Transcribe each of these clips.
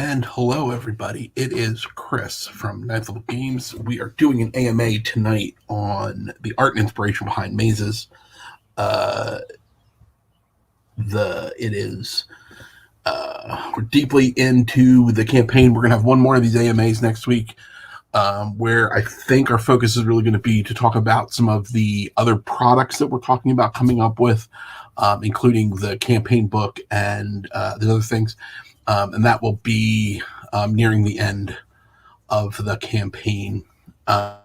And hello, everybody. It is Chris from Ninth Level Games. We are doing an AMA tonight on the art and inspiration behind mazes. We're deeply into the campaign. We're going to have one more of these AMAs next week, where I think our focus is really going to be to talk about some of the other products that we're talking about coming up with, including the campaign book and the other things. And that will be nearing the end of the campaign. Over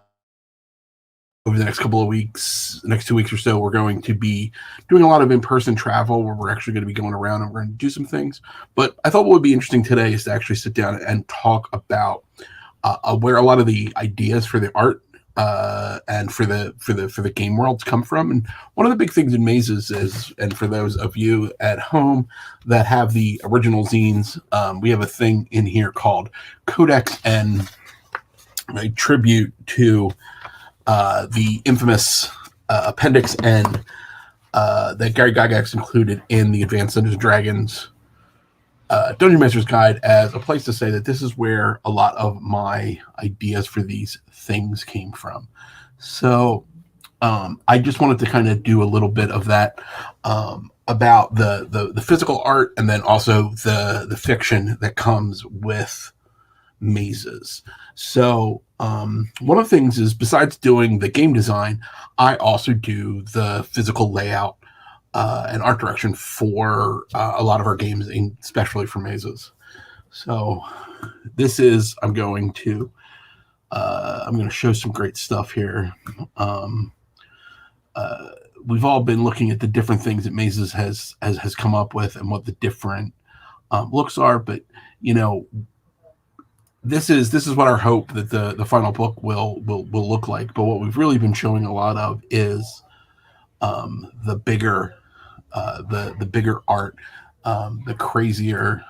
the next couple of weeks, next 2 weeks or so, we're going to be doing a lot of in-person travel where we're actually going to be going around and we're going to do some things. But I thought what would be interesting today is to actually sit down and talk about where a lot of the ideas for the art and for the game worlds come from. And one of the big things in mazes is, and for those of you at home that have the original zines, we have a thing in here called CODEX N, a tribute to the infamous Appendix N that Gary Gygax included in the Advanced Dungeons & Dragons Dungeon Master's Guide as a place to say that this is where a lot of my ideas for these things came from. So I just wanted to kind of do a little bit of that about the physical art, and then also the fiction that comes with mazes. So one of the things is, besides doing the game design, I also do the physical layout and art direction for a lot of our games, especially for mazes. So this is, I'm going to show some great stuff here. We've all been looking at the different things that mazes has come up with and what the different looks are, but this is what our hope that the final book will look like. But what we've really been showing a lot of is the bigger art, the crazier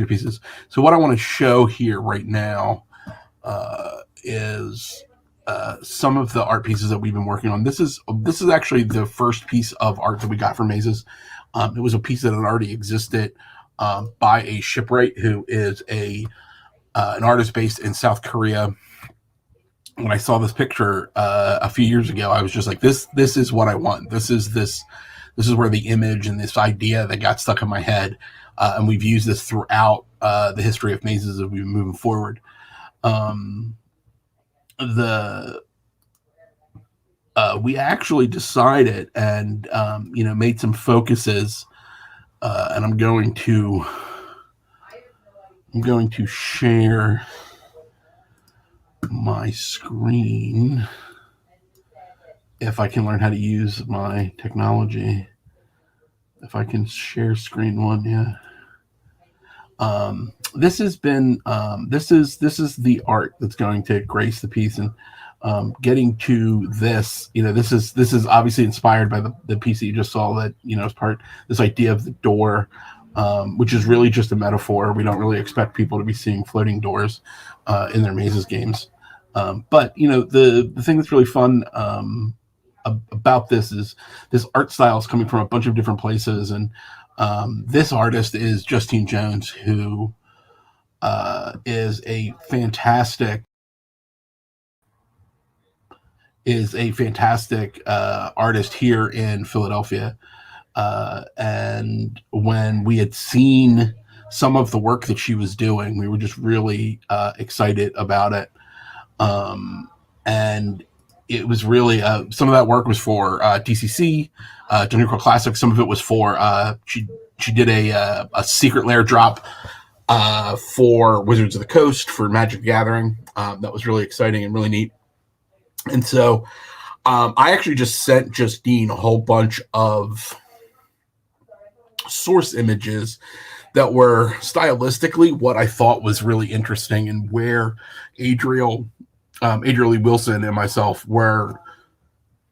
pieces. So what I want to show here right now is some of the art pieces that we've been working on. This is actually the first piece of art that we got for mazes. It was a piece that had already existed by a shipwright who is an artist based in South Korea. When I saw this picture a few years ago, I was just like, this is what I want. This is where the image and this idea that got stuck in my head, and we've used this throughout the history of mazes as we've been moving forward. We actually decided and made some focuses, and I'm going to share my screen if I can learn how to use my technology. If I can share screen one, yeah. This has been this is the art that's going to grace the piece, and getting to this, this is obviously inspired by the piece that you just saw that is part this idea of the door. Which is really just a metaphor. We don't really expect people to be seeing floating doors in their mazes games. But the thing that's really fun about this is this art style is coming from a bunch of different places. And this artist is Justine Jones, who is a fantastic artist here in Philadelphia. And when we had seen some of the work that she was doing, we were just really excited about it. And it was really some of that work was for DCC, Dungeon Crawl Classic. Some of it was for she did a secret lair drop for Wizards of the Coast for Magic the Gathering. That was really exciting and really neat. And so I actually just sent Justine a whole bunch of source images that were stylistically what I thought was really interesting, and where Adriel Lee Wilson and myself were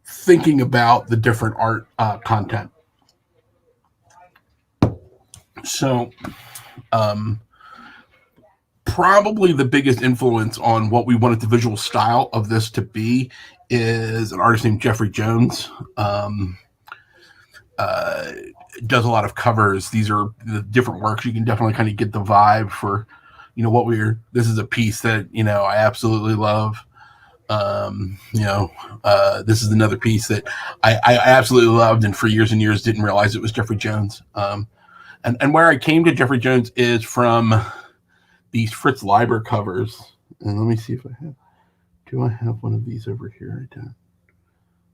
thinking about the different art content. So probably the biggest influence on what we wanted the visual style of this to be is an artist named Jeffrey Jones. does a lot of covers. These are the different works. You can definitely kind of get the vibe for, this is a piece that, I absolutely love. This is another piece that I absolutely loved, and for years and years didn't realize it was Jeffrey Jones. And where I came to Jeffrey Jones is from these Fritz Leiber covers. And let me see if do I have one of these over here? I don't.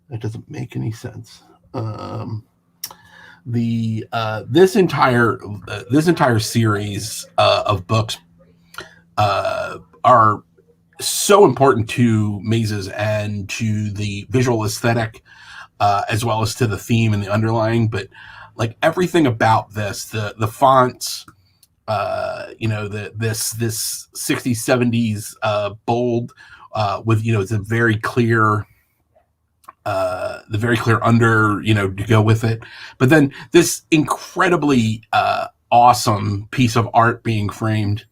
That doesn't make any sense. This entire series of books are so important to mazes and to the visual aesthetic, as well as to the theme and the underlying. But like everything about this, the fonts, this 60s 70s bold, with it's a very clear, the very clear under, to go with it. But then this incredibly awesome piece of art being framed.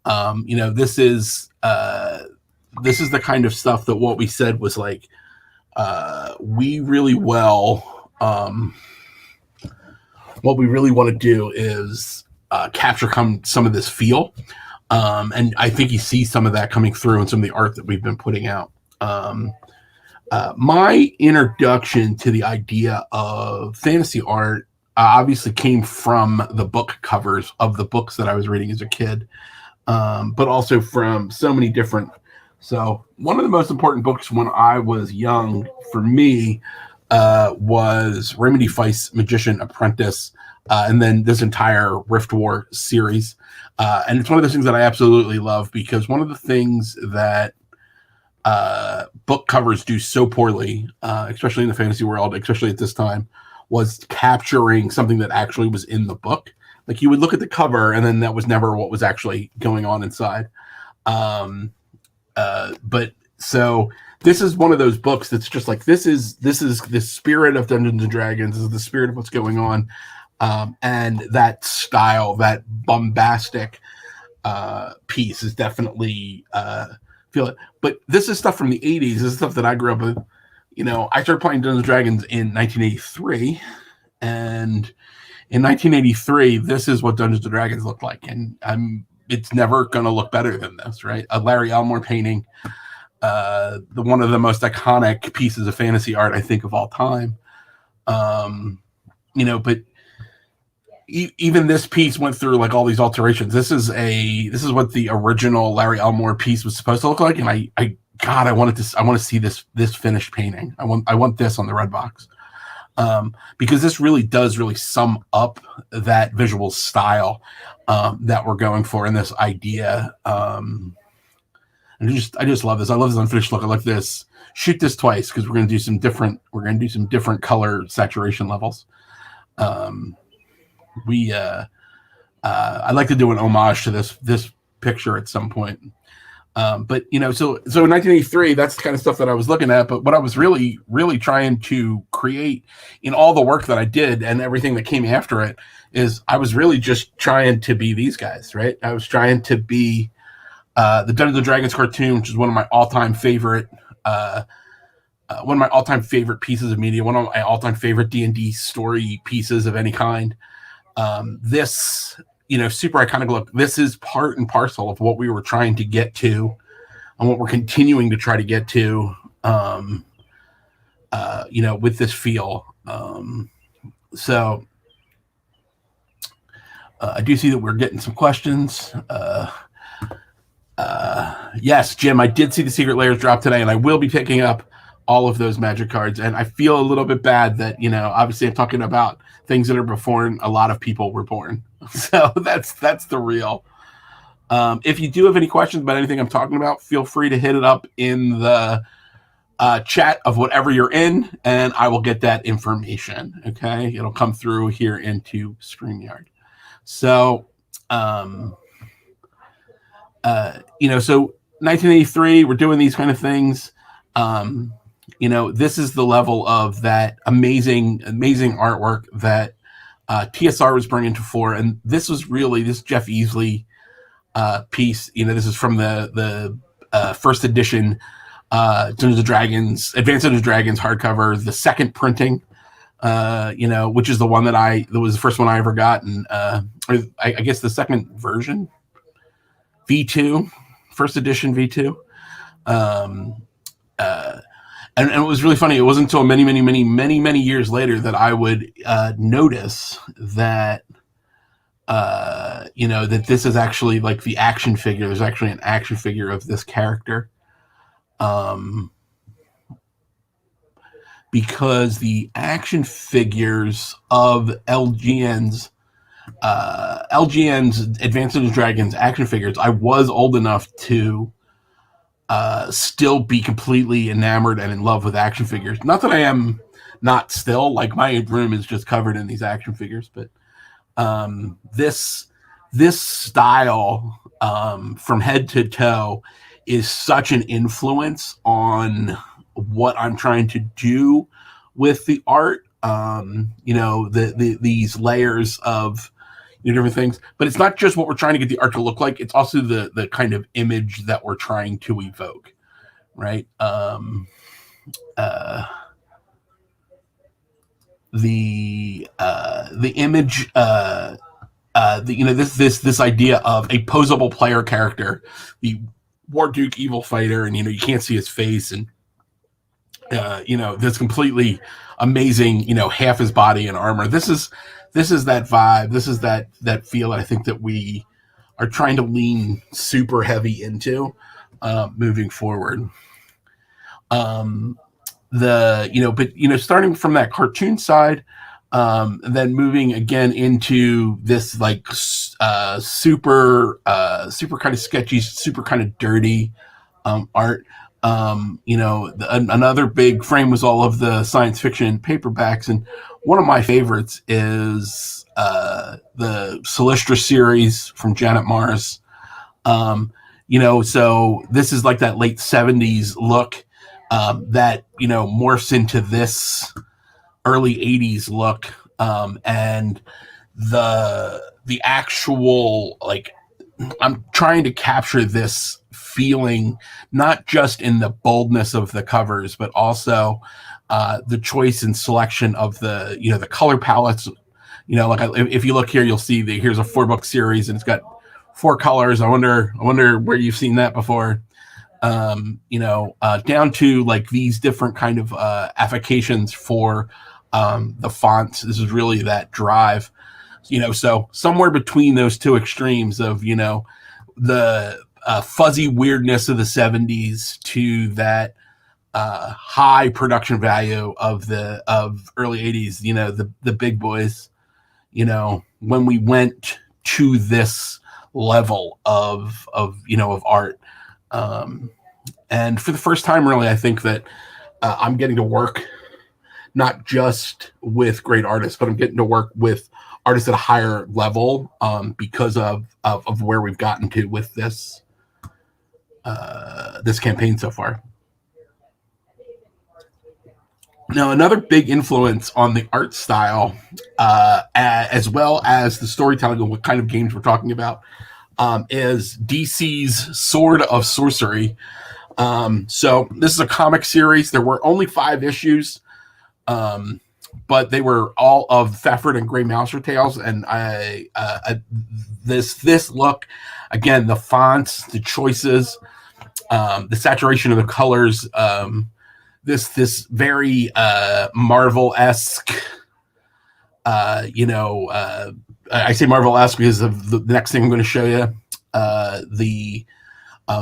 This is the kind of stuff that what we said was like, we really what we really want to do is capture some of this feel. And I think you see some of that coming through in some of the art that we've been putting out. My introduction to the idea of fantasy art obviously came from the book covers of the books that I was reading as a kid, but also from so many different. So one of the most important books when I was young for me was Raymond D. Feist's Magician Apprentice, and then this entire Rift War series. And it's one of those things that I absolutely love, because one of the things that book covers do so poorly, especially in the fantasy world, especially at this time, was capturing something that actually was in the book. Like you would look at the cover and then that was never what was actually going on inside. But so this is one of those books that's just like, this is the spirit of Dungeons and Dragons. This is the spirit of what's going on. And that style, that bombastic piece is definitely feel it. But this is stuff from the 80s. This is stuff that I grew up with. I started playing Dungeons and Dragons in 1983, and in 1983, this is what Dungeons and Dragons looked like, and it's never going to look better than this, right? A Larry Elmore painting, one of the most iconic pieces of fantasy art I think of all time. But even this piece went through like all these alterations. This is what the original Larry Elmore piece was supposed to look like, and I want to see this finished painting. I want this on the red box, because this really does sum up that visual style that we're going for in this idea. And I just love this. I love this unfinished look. I like this. Shoot this twice, because we're going to do some different color saturation levels. I'd like to do an homage to this picture at some point. But so in 1983, that's the kind of stuff that I was looking at. But what I was really, really trying to create in all the work that I did and everything that came after it is I was really just trying to be these guys, right? I was trying to be the Dungeons and Dragons cartoon, which is one of my all-time favorite pieces of media, one of my all-time favorite D&D story pieces of any kind. This, super iconic look. This is part and parcel of what we were trying to get to and what we're continuing to try to get to, with this feel. So I do see that we're getting some questions. Yes, Jim, I did see the Secret Layers drop today, and I will be picking up all of those magic cards. And I feel a little bit bad that, obviously I'm talking about things that are before a lot of people were born. So that's the real. If you do have any questions about anything I'm talking about, feel free to hit it up in the chat of whatever you're in, and I will get that information. Okay. It'll come through here into StreamYard. So, so 1983, we're doing these kind of things. This is the level of that amazing artwork that TSR was bringing to fore. And this was really this Jeff Easley piece. This is from the first edition Dungeons and Dragons, Advanced Dungeons and Dragons hardcover, the second printing. which is the one that was the first one I ever got, and I guess the second version, V2, first edition V2. And it was really funny. It wasn't until many years later that I would notice that that this is actually like the action figure. There's actually an action figure of this character. Because the action figures of LGN's Advanced Dungeons & Dragons action figures, I was old enough to still be completely enamored and in love with action figures. Not that I am not still, like my room is just covered in these action figures, but this style from head to toe is such an influence on what I'm trying to do with the art. These layers of different things, but it's not just what we're trying to get the art to look like. It's also the kind of image that we're trying to evoke, right? The image, this idea of a posable player character, the War Duke evil fighter, and you can't see his face, and this completely amazing, half his body in armor. This is that vibe. This is that feel that I think that we are trying to lean super heavy into moving forward. Starting from that cartoon side, then moving again into this like super kind of sketchy, super kind of dirty art. Another big frame was all of the science fiction paperbacks, and one of my favorites is the Solistra series from Janet Morris. So this is like that late 70s look that morphs into this early 80s look, and the actual, like, I'm trying to capture this feeling not just in the boldness of the covers, but also the choice and selection of the the color palettes. If you look here, you'll see here's a 4-book series and it's got 4 colors. I wonder where you've seen that before. Down to like these different kind of applications for the fonts. This is really that drive. So somewhere between those two extremes of the fuzzy weirdness of the 70s to that high production value of early 80s, the big boys, when we went to this level of art. And for the first time, really, I think that I'm getting to work not just with great artists, but I'm getting to work with artists at a higher level because of where we've gotten to with this campaign so far. Now, another big influence on the art style, as well as the storytelling of what kind of games we're talking about, is DC's Sword of Sorcery. So this is a comic series. There were only 5 issues, but they were all of Thefford and Grey Mouser tales. And this look, again, the fonts, the choices, the saturation of the colors, this very Marvel-esque, I say Marvel-esque because of the next thing I'm going to show you. The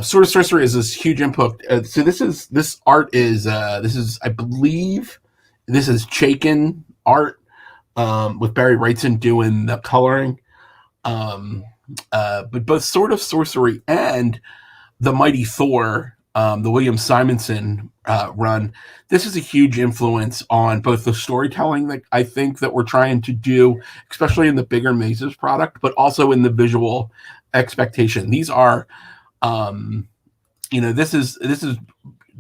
Sword of Sorcery is this huge input. So this art is I believe this is Chaykin art with Barry Wrightson doing the coloring. But both Sword of Sorcery and the Mighty Thor, the William Simonson run, this is a huge influence on both the storytelling that I think that we're trying to do, especially in the bigger Mazes product, but also in the visual expectation. These are, this is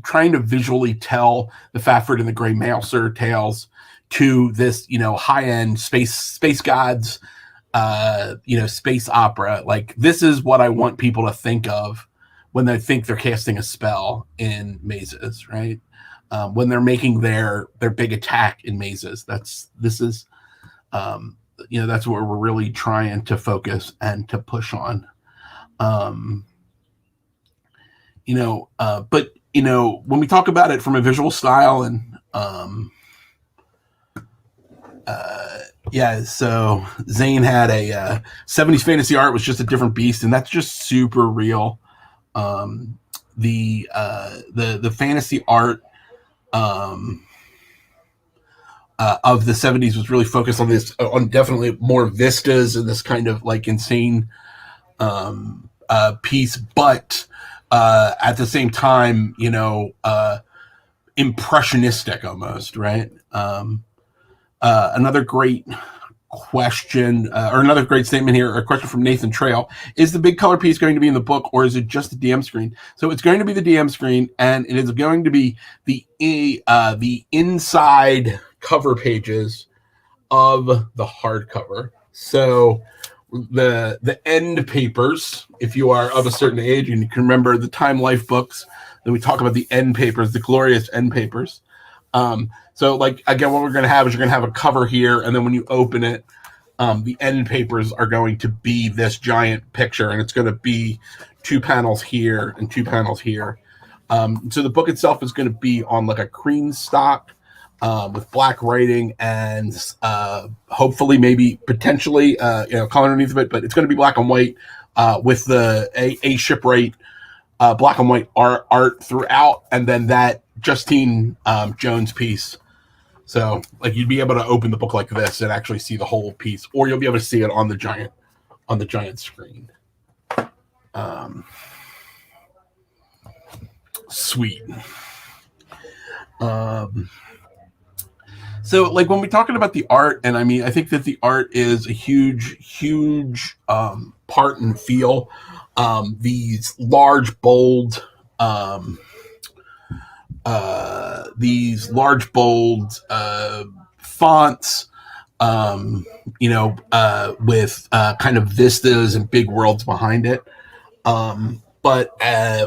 trying to visually tell the Thefford and the Grey Mouser tales to this, high-end space gods, space opera. Like, this is what I want people to think of when they think they're casting a spell in Mazes, right? when they're making their big attack in mazes. This is that's where we're really trying to focus and to push on. But when we talk about it from a visual style and so Zane had a 70s fantasy art was just a different beast, and that's just super real. The fantasy art of the 70s was really focused on definitely more vistas and this kind of like insane piece, but at the same time, impressionistic almost, right? Another great question, or another great statement here, a question from Nathan Trail. Is the big color piece going to be in the book, or is it just the DM screen? So it's going to be the DM screen, and it is going to be the inside cover pages of the hardcover. So the end papers, if you are of a certain age and you can remember the Time Life books, then we talk about the end papers, the glorious end papers. So like, again, what we're going to have is you're going to have a cover here, and then when you open it, the end papers are going to be this giant picture, and it's going to be 2 panels here and 2 panels here. So the book itself is going to be on like a cream stock with black writing and hopefully maybe potentially color underneath of it, but it's going to be black and white with a shipwright black and white art throughout, and then that Justine Jones piece. So like you'd be able to open the book like this and actually see the whole piece, or you'll be able to see it on the giant screen. Sweet. So like when we're talking about the art, and I mean, I think that the art is a huge part and feel. These large, bold fonts, with kind of vistas and big worlds behind it. But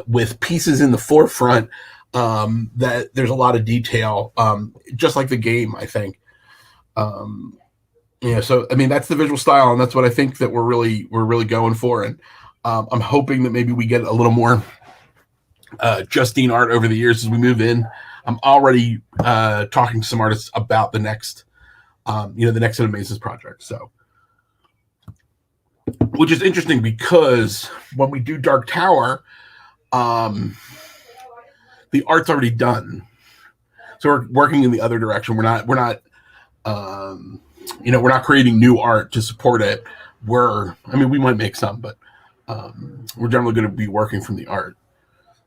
with pieces in the forefront, that there's a lot of detail, just like the game, I think. So I mean, that's the visual style, and that's what I think that we're really going for. And I'm hoping that maybe we get a little more Justine art over the years as we move in. I'm already talking to some artists about the next set of Mazes project. So, which is interesting because when we do Dark Tower, the art's already done. So we're working in the other direction. We're not creating new art to support it. We might make some, but we're generally going to be working from the art.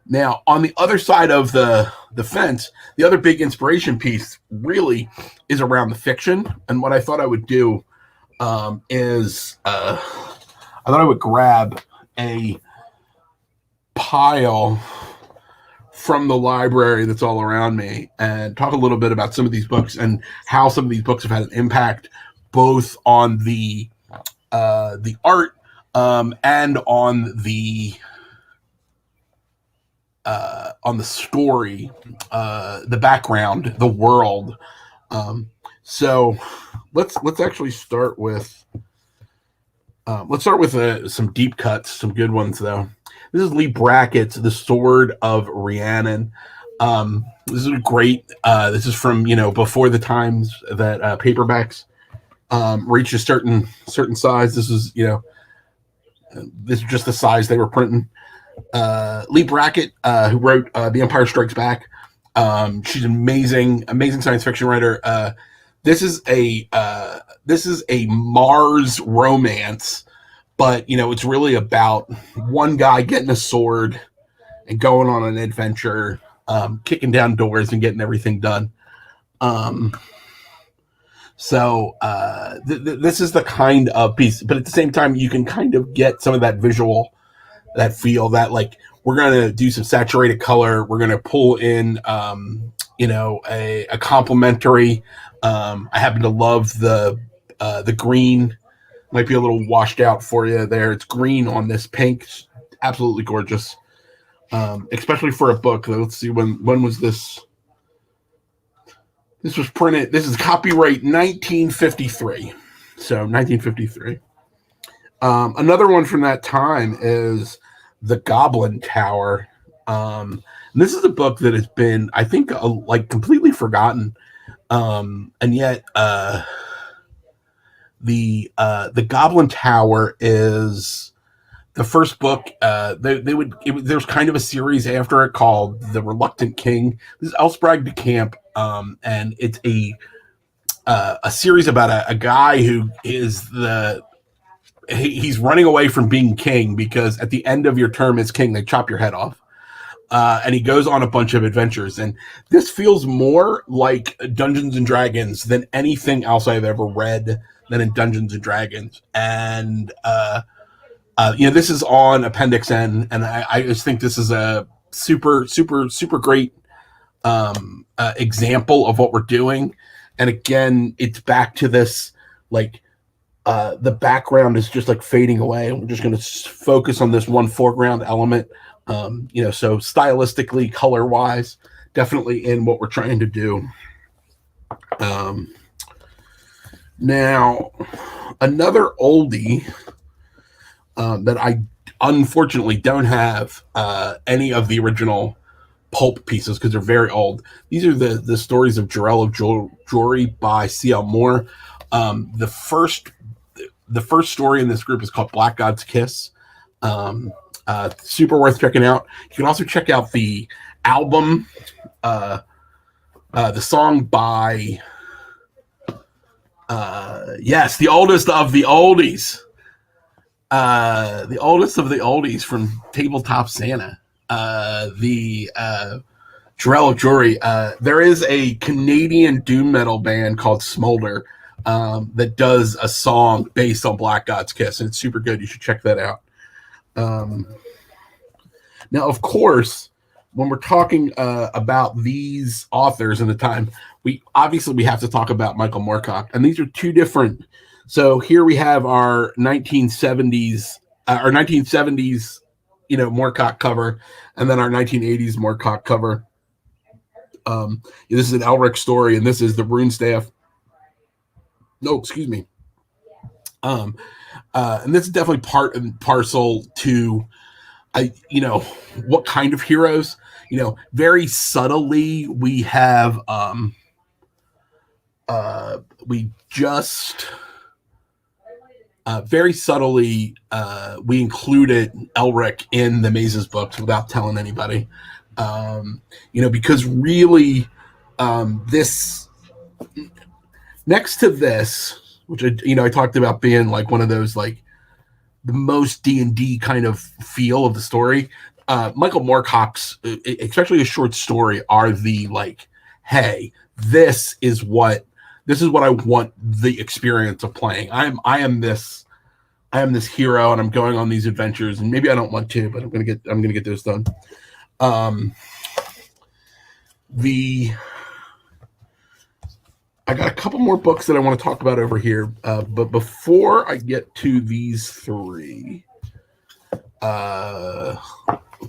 Now, on the other side of the fence, the other big inspiration piece really is around the fiction. And what I thought I would do is I thought I would grab a pile from the library that's all around me and talk a little bit about some of these books and how some of these books have had an impact both on the art and on the story, the background, the world. So let's actually start with some deep cuts, some good ones though. This is Lee Brackett's The Sword of Rhiannon. This is great. This is from before the times that paperbacks reached a certain size. This is this is just the size they were printing. Lee Brackett, who wrote The Empire Strikes Back. She's an amazing science fiction writer. This is a Mars romance, but it's really about one guy getting a sword and going on an adventure, kicking down doors and getting everything done. This is the kind of piece, but at the same time, you can kind of get some of that visual, that feel, that like we're going to do some saturated color. We're going to pull in, a complementary. I happen to love the green. Might be a little washed out for you there. It's green on this pink. It's absolutely gorgeous. Especially for a book. Let's see, when was this? This was printed. This is copyright 1953. So 1953. Another one from that time is The Goblin Tower. And this is a book that has been, I think, like completely forgotten. And yet, the Goblin Tower is the first book. There's kind of a series after it called The Reluctant King. This is Elsbrag de Camp, and it's a series about a guy who is he's running away from being king because at the end of your term as king, they chop your head off. And he goes on a bunch of adventures. And this feels more like Dungeons and Dragons than anything else I've ever read than in Dungeons and Dragons. And, this is on Appendix N. And I just think this is a super, super, super great example of what we're doing. And again, it's back to this, like, the background is just like fading away. We're just going to focus on this one foreground element. So stylistically, color wise, definitely in what we're trying to do. Now, another oldie that I unfortunately don't have any of the original pulp pieces because they're very old. These are the stories of Jarell of Jory by C.L. Moore. The first story in this group is called Black God's Kiss. Super worth checking out. You can also check out the album, the song by, the oldest of the oldies. The oldest of the oldies from Tabletop Santa. The Jarell of Jory. There is a Canadian doom metal band called Smolder that does a song based on Black God's Kiss, and it's super good. You should check that out. Now, of course, when we're talking about these authors in the time, we have to talk about Michael Moorcock, and these are two different. So here we have our 1970s, Moorcock cover, and then our 1980s Moorcock cover. This is an Elric story, and this is the Runestaff. No, excuse me. And this is definitely part and parcel to, what kind of heroes. Very subtly we have, very subtly we included Elric in the Mazes books without telling anybody. Because really, this next to this, which I talked about being like one of those like the most D&D kind of feel of the story. Michael Moorcock's, especially a short story, are the like, hey, this is what I want the experience of playing. I am this hero, and I'm going on these adventures, and maybe I don't want to, but I'm gonna get those done. I got a couple more books that I want to talk about over here, but before I get to these three, we'll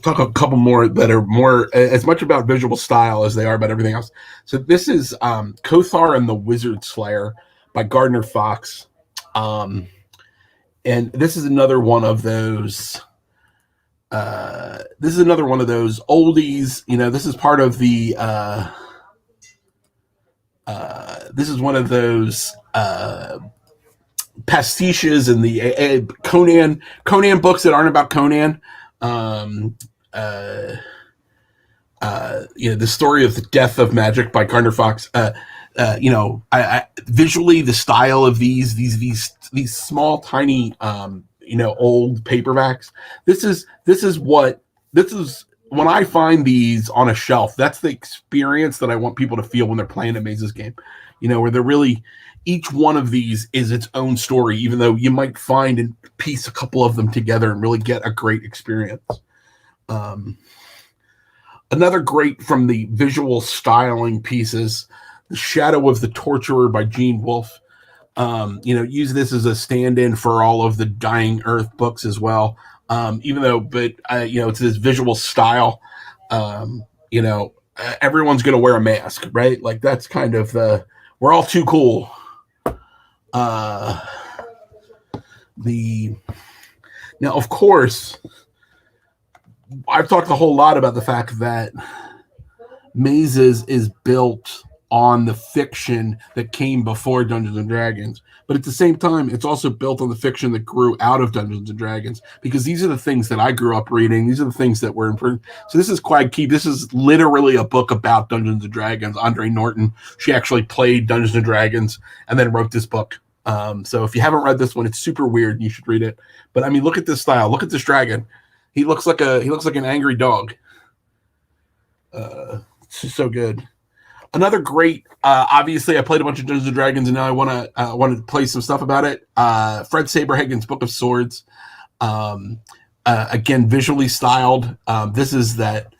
talk a couple more that are more as much about visual style as they are about everything else. So this is Kothar and the Wizard Slayer by Gardner Fox, and this is another one of those. This is another one of those oldies. This is part of the. This is one of those pastiches in the Conan books that aren't about Conan. The story of the death of magic by Gardner Fox. I visually the style of these small tiny old paperbacks. This is when I find these on a shelf. That's the experience that I want people to feel when they're playing a Mazes game. Where they're really, each one of these is its own story, even though you might find and piece a couple of them together and really get a great experience. Another great from the visual styling pieces, The Shadow of the Torturer by Gene Wolfe. Use this as a stand-in for all of the Dying Earth books as well. It's this visual style. everyone's going to wear a mask, right? Like that's kind of we're all too cool. Now, of course, I've talked a whole lot about the fact that Mazes is built on the fiction that came before Dungeons and Dragons, but at the same time, it's also built on the fiction that grew out of Dungeons and Dragons, because these are the things that I grew up reading. These are the things that were important. So this is Quag Keep. This is literally a book about Dungeons and Dragons. Andre Norton, she actually played Dungeons and Dragons and then wrote this book. So if you haven't read this one, it's super weird and you should read it. But I mean, look at this style. Look at this dragon. He looks like an angry dog. It's just so good. Another great, obviously I played a bunch of Dungeons and Dragons and now I want to play some stuff about it. Fred Saberhagen's Book of Swords. Again, visually styled. This is that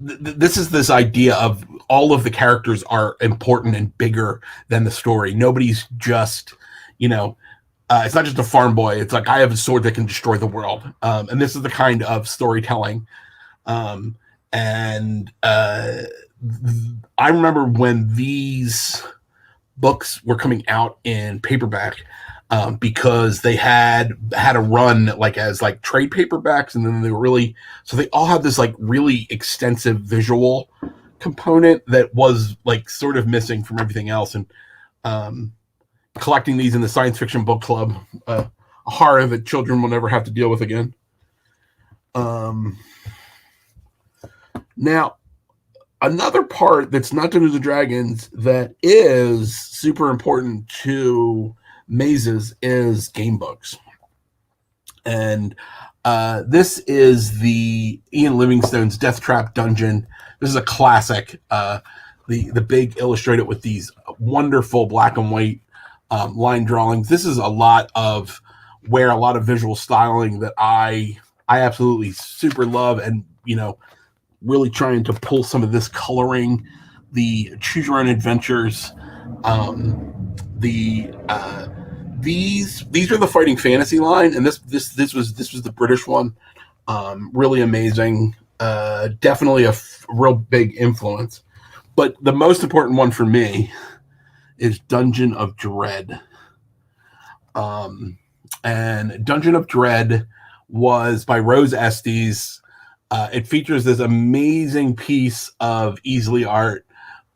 this is this idea of all of the characters are important and bigger than the story. Nobody's just, it's not just a farm boy. It's like, I have a sword that can destroy the world. And this is the kind of storytelling. And I remember when these books were coming out in paperback, because they had a run like as like trade paperbacks, and then they were so they all had this like really extensive visual component that was like sort of missing from everything else. And collecting these in the science fiction book club, a horror that children will never have to deal with again. Now, another part that's not Dungeons and Dragons that is super important to Mazes is game books. And this is the Ian Livingstone's Death Trap Dungeon. This is a classic. The big illustrated with these wonderful black and white line drawings. This is a lot of visual styling that I absolutely super love, and really trying to pull some of this coloring, the choose your own adventures, these are the Fighting Fantasy line, and this was the British one. Really amazing. Definitely a real big influence. But the most important one for me is Dungeon of Dread. And Dungeon of Dread was by Rose Estes. It features this amazing piece of Easley art,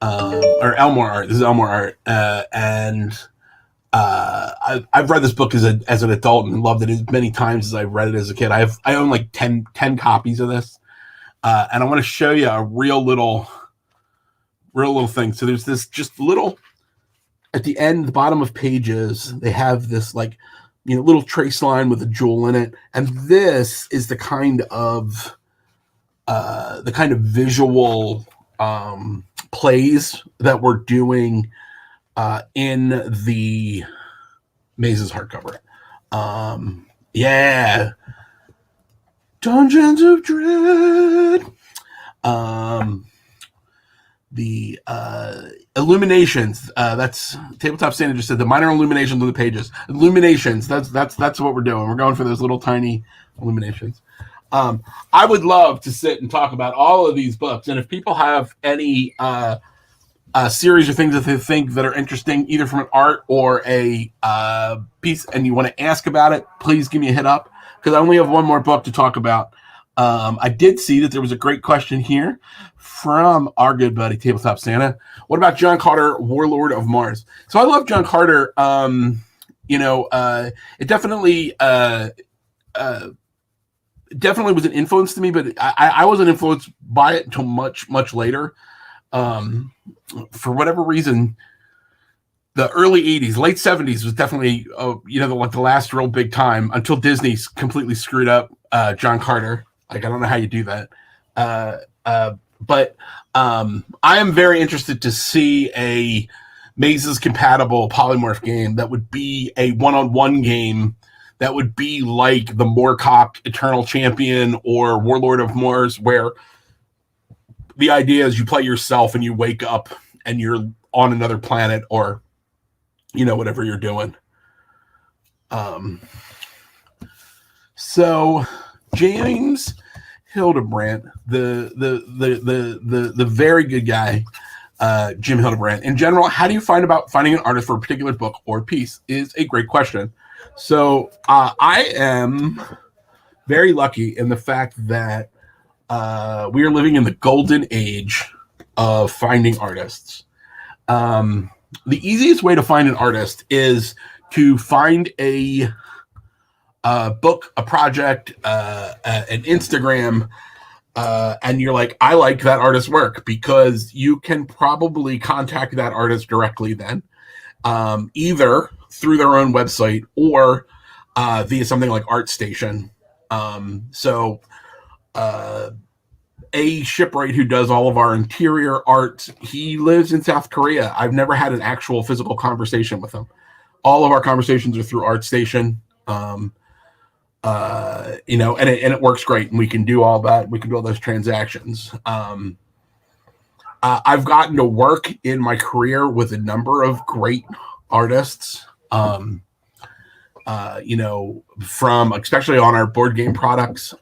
or Elmore art. This is Elmore art. And I've read this book as an adult and loved it as many times as I've read it as a kid. I own like 10 copies of this. And I want to show you a real little thing. So there's this just little, at the end, the bottom of pages, they have this like, little trace line with a jewel in it. And this is the kind of visual plays that we're doing in the Mazes hardcover. Dungeons of Dread. The illuminations. That's Tabletop Santa just said the minor illuminations on the pages. Illuminations. That's what we're doing. We're going for those little tiny illuminations. I would love to sit and talk about all of these books, and if people have any series or things that they think that are interesting, either from an art or a piece, and you want to ask about it, please give me a hit up, because I only have one more book to talk about. I did see that there was a great question here from our good buddy Tabletop Santa. What about John Carter, Warlord of Mars? So I love John Carter. It definitely was an influence to me, but I wasn't influenced by it until much, much later. For whatever reason, the early 80s, late 70s was definitely, the last real big time, until Disney completely screwed up John Carter. Like, I don't know how you do that. But I am very interested to see a Mazes compatible polymorph game that would be a one-on-one game that would be like the Moorcock Eternal Champion or Warlord of Mars, where the idea is you play yourself and you wake up and you're on another planet, or whatever you're doing. So James Hildebrandt, the very good guy, Jim Hildebrandt. In general, how do you find about finding an artist for a particular book or piece is a great question. So I am very lucky in the fact that we are living in the golden age of finding artists. The easiest way to find an artist is to find a book, a project, an Instagram, and you're like, I like that artist's work, because you can probably contact that artist directly then, either through their own website or via something like ArtStation. A shipwright who does all of our interior art, he lives in South Korea. I've never had an actual physical conversation with him. All of our conversations are through ArtStation. And it works great, and we can do all that. We can do all those transactions. I've gotten to work in my career with a number of great artists. From especially on our board game products.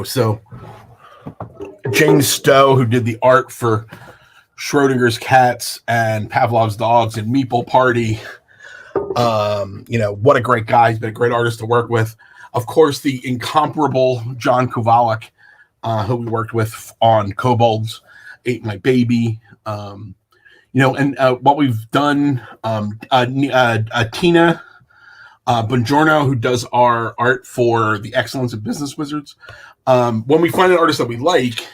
So James Stowe, who did the art for Schrodinger's cats and Pavlov's dogs and Meeple Party. What a great guy. He's been a great artist to work with. Of course, the incomparable John Kowalik, who we worked with on Kobolds, Ate My Baby. And what we've done, Tina Bongiorno, who does our art for the Excellence of Business Wizards. When we find an artist that we like,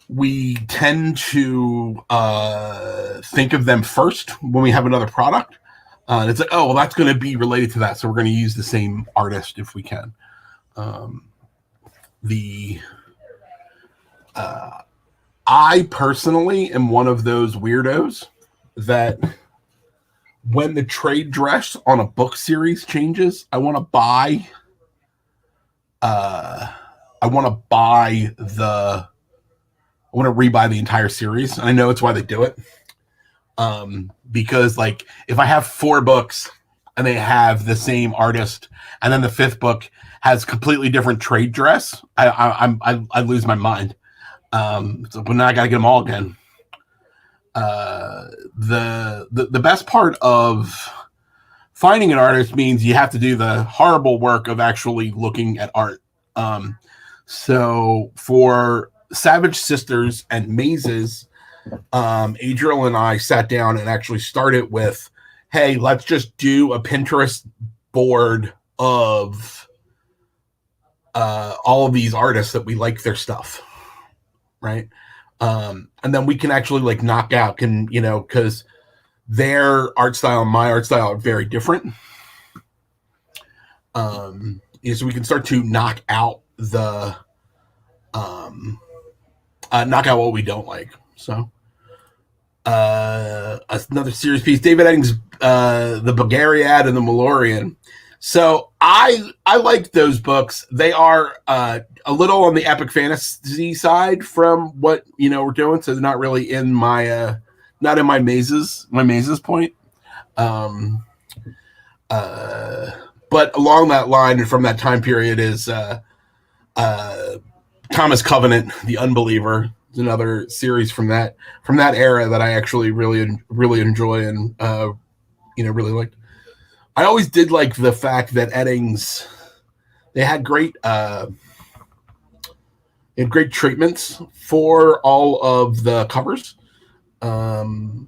we tend to think of them first when we have another product. And it's like, oh, well, that's going to be related to that, so we're going to use the same artist if we can. I personally am one of those weirdos that when the trade dress on a book series changes, I want to buy rebuy the entire series. And I know it's why they do it. Because like if I have 4 books and they have the same artist, and then the 5th book has completely different trade dress, I lose my mind. So but now I got to get them all again. The best part of finding an artist means you have to do the horrible work of actually looking at art. So for Savage Sisters and Mazes, Adriel and I sat down and actually started with, hey, let's just do a Pinterest board of all of these artists that we like their stuff, right? And then we can actually like knock out, because their art style and my art style are very different. So we can start to knock out what we don't like. So another series piece, David Eddings, the Bulgariad and the Malorian. So I like those books. They are a little on the epic fantasy side from what we're doing, so they're not really in my my mazes point. But along that line and from that time period is Thomas Covenant, the Unbeliever. It's another series from that era that I actually really enjoy and really liked. I always did like the fact that Eddings, they had great treatments for all of the covers. All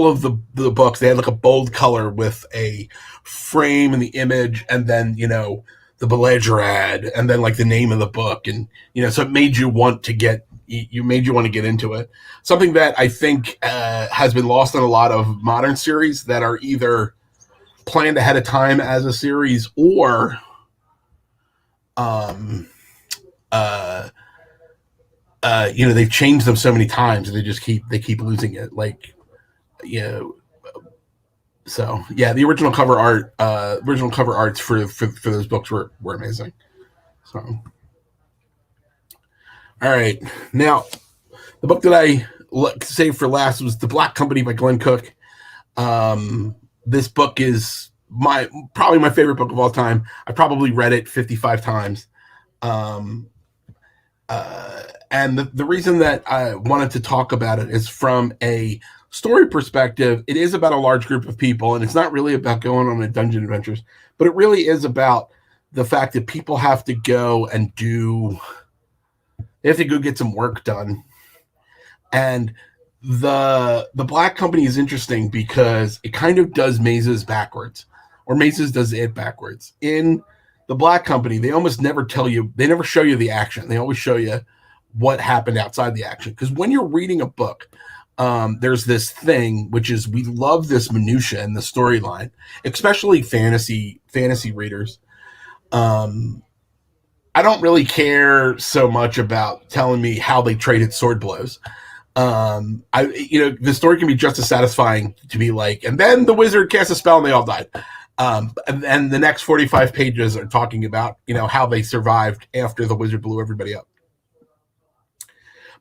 of the books, they had like a bold color with a frame and the image, and then the Belligerad, and then like the name of the book, and so it made you want to get into it. Something that I think has been lost in a lot of modern series that are either planned ahead of time as a series or they've changed them so many times and they keep losing it. So yeah, the original cover arts for those books were amazing. So, all right, now the book that I saved for last was The Black Company by Glenn Cook. this book is probably my favorite book of all time. I probably read it 55 times. Um, and the reason that I wanted to talk about it is from a story perspective. It is about a large group of people, and it's not really about going on a dungeon adventures, but it really is about the fact that people have to go and they have to go get some work done. And the Black Company is interesting because it kind of does mazes backwards, or mazes does it backwards. In the Black Company, they almost never they never show you the action. They always show you what happened outside the action. Because when you're reading a book, there's this thing, which is we love this minutia in the storyline, especially fantasy readers. I don't really care so much about telling me how they traded sword blows. The story can be just as satisfying to be like, and then the wizard cast a spell and they all died. And the next 45 pages are talking about, how they survived after the wizard blew everybody up.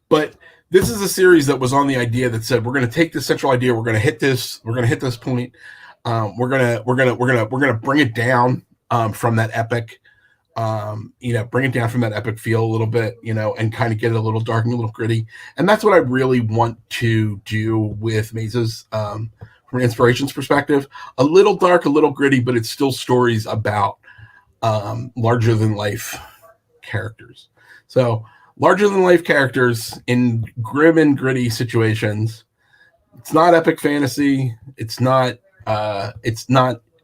But this is a series that was on the idea that said, we're going to take this central idea. We're going to hit this point. We're going to bring it down, from that epic, bring it down from that epic feel a little bit, and kind of get it a little dark and a little gritty. And that's what I really want to do with Mazes, from an inspirations perspective. A little dark, a little gritty, but it's still stories about larger than life characters. So larger than life characters in grim and gritty situations. It's not epic fantasy. It's not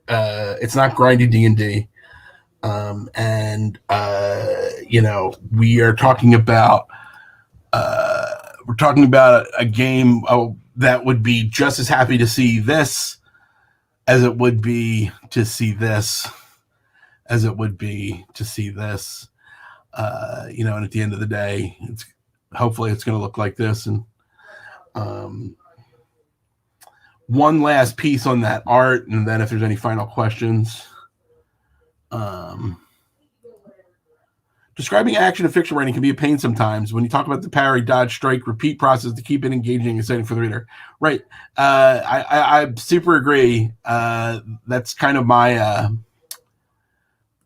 grindy D&D. We are talking about a game that would be just as happy to see this as it would be to see this, and at the end of the day, hopefully it's going to look like this. And one last piece on that art, and then if there's any final questions. Describing action and fiction writing can be a pain sometimes when you talk about the parry, dodge, strike, repeat process to keep it engaging and exciting for the reader. Right. I super agree. That's kind of my,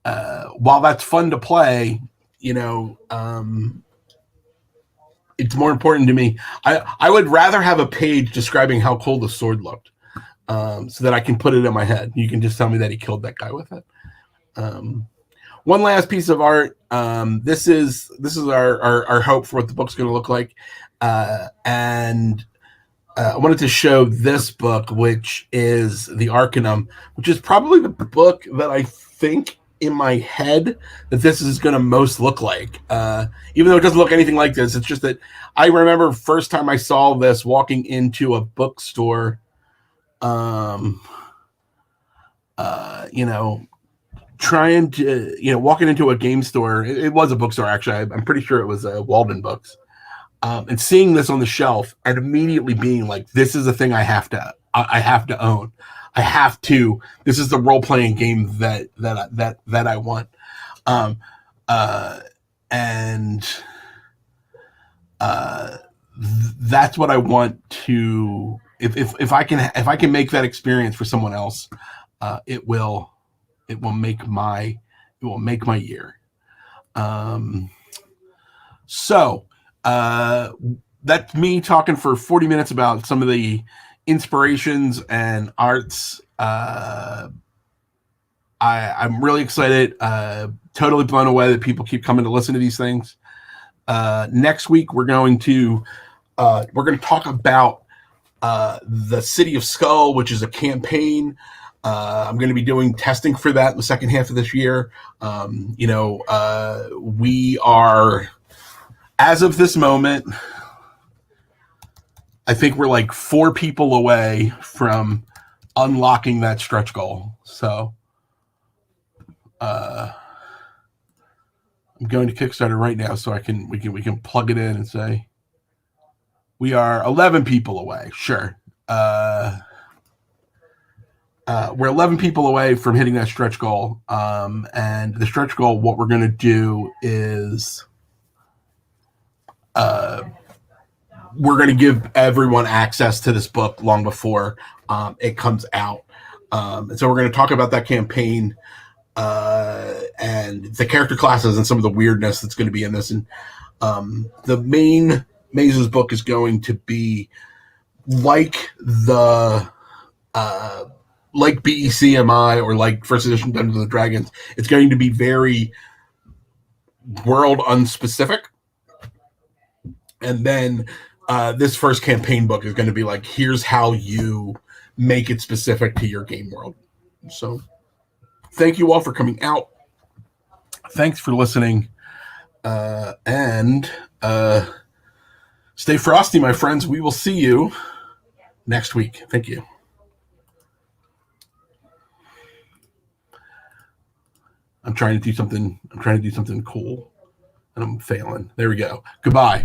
while that's fun to play, it's more important to me. I would rather have a page describing how cool the sword looked, so that I can put it in my head. You can just tell me that he killed that guy with it. One last piece of art. This is our hope for what the book's going to look like. And I wanted to show this book, which is The Arcanum, which is probably the book that I think in my head that this is going to most look like. Even though it doesn't look anything like this, it's just that I remember first time I saw this walking into a bookstore, trying to, walking into a game store. It was a bookstore, actually. I'm pretty sure it was Walden Books. And seeing this on the shelf and immediately being like, this is a thing I have to own. This is the role-playing game that I want. That's what I want to, if I can make that experience for someone else, it will make my year. So that's me talking for 40 minutes about some of the inspirations and arts. I'm really excited. Totally blown away that people keep coming to listen to these things. Next week we're going to talk about the City of Skull, which is a campaign. I'm going to be doing testing for that in the second half of this year. We are, as of this moment, I think we're like 4 people away from unlocking that stretch goal. So I'm going to Kickstarter right now so we can plug it in and say we are 11 people away. Sure. We're 11 people away from hitting that stretch goal. And the stretch goal, what we're going to do is we're going to give everyone access to this book long before it comes out. And so we're going to talk about that campaign and the character classes and some of the weirdness that's going to be in this. And the main Mazes book is going to be like the like BECMI or like First Edition Dungeons and Dragons. It's going to be very world unspecific. And then this first campaign book is going to be like, here's how you make it specific to your game world. So thank you all for coming out. Thanks for listening. And stay frosty, my friends. We will see you next week. Thank you. I'm trying to do something cool, and I'm failing. There we go. Goodbye.